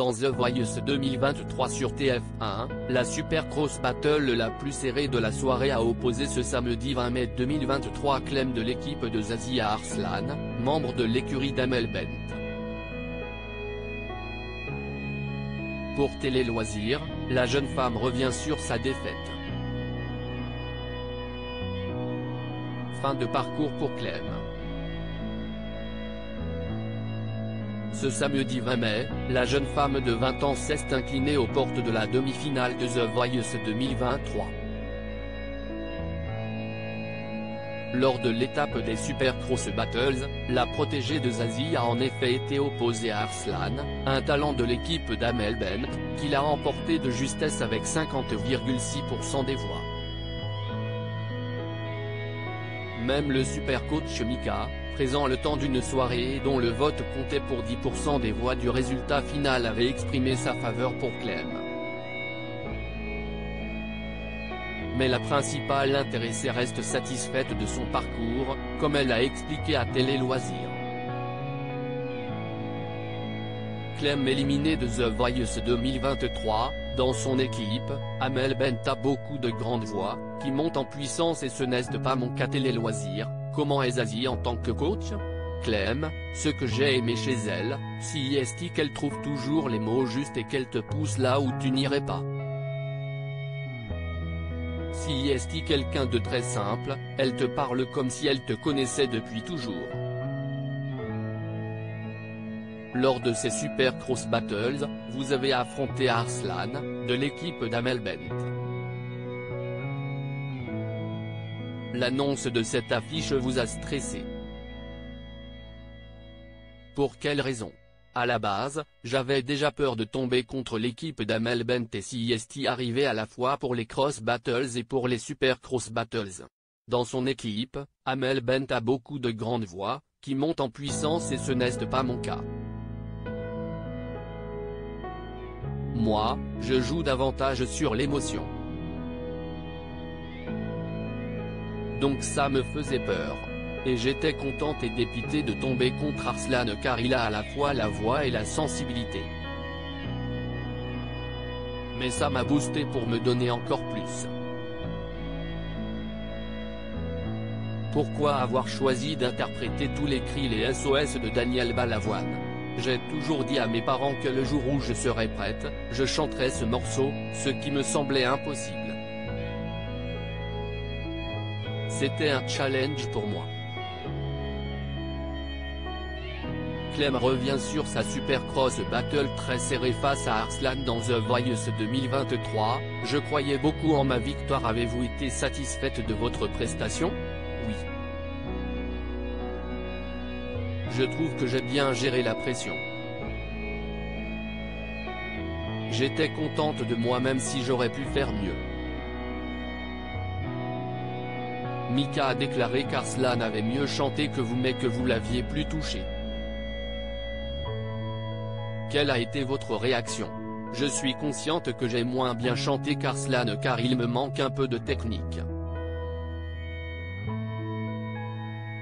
Dans The Voice 2023 sur TF1, la Supercross Battle la plus serrée de la soirée a opposé ce samedi 20 mai 2023 Clem de l'équipe de Zazie à Arslan, membre de l'écurie d'Amel Bent. Pour Télé Loisirs, la jeune femme revient sur sa défaite. Fin de parcours pour Clem. Ce samedi 20 mai, la jeune femme de 20 ans s'est inclinée aux portes de la demi-finale de The Voice 2023. Lors de l'étape des Supercross Battles, la protégée de Zazie a en effet été opposée à Arslan, un talent de l'équipe d'Amel Bent, qui l'a remporté de justesse avec 50,6% des voix. Même le supercoach Mika, présent le temps d'une soirée et dont le vote comptait pour 10% des voix du résultat final, avait exprimé sa faveur pour Clem. Mais la principale intéressée reste satisfaite de son parcours, comme elle a expliqué à Télé Loisirs. Clem éliminée de The Voice 2023, dans son équipe, Amel Bent a beaucoup de grandes voix, qui montent en puissance et ce n'est pas mon cas. Télé Loisirs, comment est Zazie en tant que coach? Clem, ce que j'ai aimé chez elle, c'est qu'elle trouve toujours les mots justes et qu'elle te pousse là où tu n'irais pas. C'est quelqu'un de très simple, elle te parle comme si elle te connaissait depuis toujours. Lors de ces Supercross Battles, vous avez affronté Arslan, de l'équipe d'Amel Bent. L'annonce de cette affiche vous a stressé. Pour quelle raison? À la base, j'avais déjà peur de tomber contre l'équipe d'Amel Bent et c'est arrivé à la fois pour les Cross Battles et pour les Supercross Battles. Dans son équipe, Amel Bent a beaucoup de grandes voix, qui montent en puissance et ce n'est pas mon cas. Moi, je joue davantage sur l'émotion. Donc ça me faisait peur. Et j'étais contente et dépitée de tomber contre Arslan car il a à la fois la voix et la sensibilité. Mais ça m'a boosté pour me donner encore plus. Pourquoi avoir choisi d'interpréter tous les cris les SOS de Daniel Balavoine? J'ai toujours dit à mes parents que le jour où je serais prête, je chanterais ce morceau, ce qui me semblait impossible. C'était un challenge pour moi. Clem revient sur sa Supercross Battle très serrée face à Arslan dans The Voice 2023, je croyais beaucoup en ma victoire. Avez-vous été satisfaite de votre prestation? Oui. Je trouve que j'ai bien géré la pression. J'étais contente de moi même si j'aurais pu faire mieux. Mika a déclaré qu'Arslan avait mieux chanté que vous mais que vous l'aviez plus touché. Quelle a été votre réaction? Je suis consciente que j'ai moins bien chanté qu'Arslan car il me manque un peu de technique.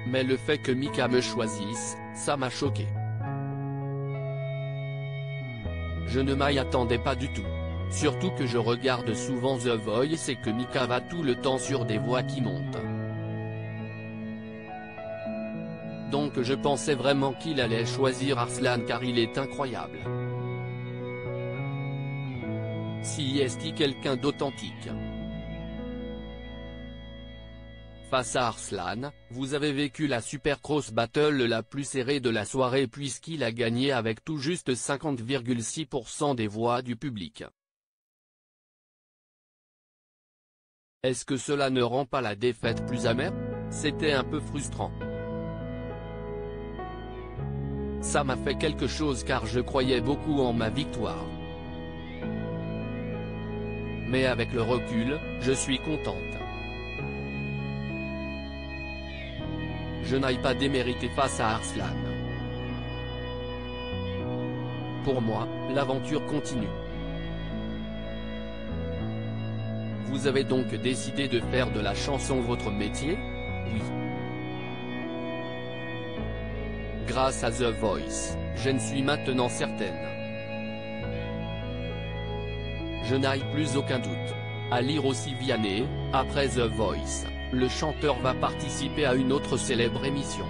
Mais le fait que Mika me choisisse, ça m'a choqué. Je ne m'y attendais pas du tout. Surtout que je regarde souvent The Voice et que Mika va tout le temps sur des voix qui montent. Donc je pensais vraiment qu'il allait choisir Arslan car il est incroyable. C'est quelqu'un d'authentique. Face à Arslan, vous avez vécu la Supercross Battle la plus serrée de la soirée puisqu'il a gagné avec tout juste 50,6% des voix du public. Est-ce que cela ne rend pas la défaite plus amère? C'était un peu frustrant. Ça m'a fait quelque chose car je croyais beaucoup en ma victoire. Mais avec le recul, je suis contente. Je n'aille pas démériter face à Arslan. Pour moi, l'aventure continue. Vous avez donc décidé de faire de la chanson votre métier? Oui. Grâce à The Voice, je ne suis maintenant certaine. je n'ai plus aucun doute. À lire aussi Vianney, après The Voice, le chanteur va participer à une autre célèbre émission.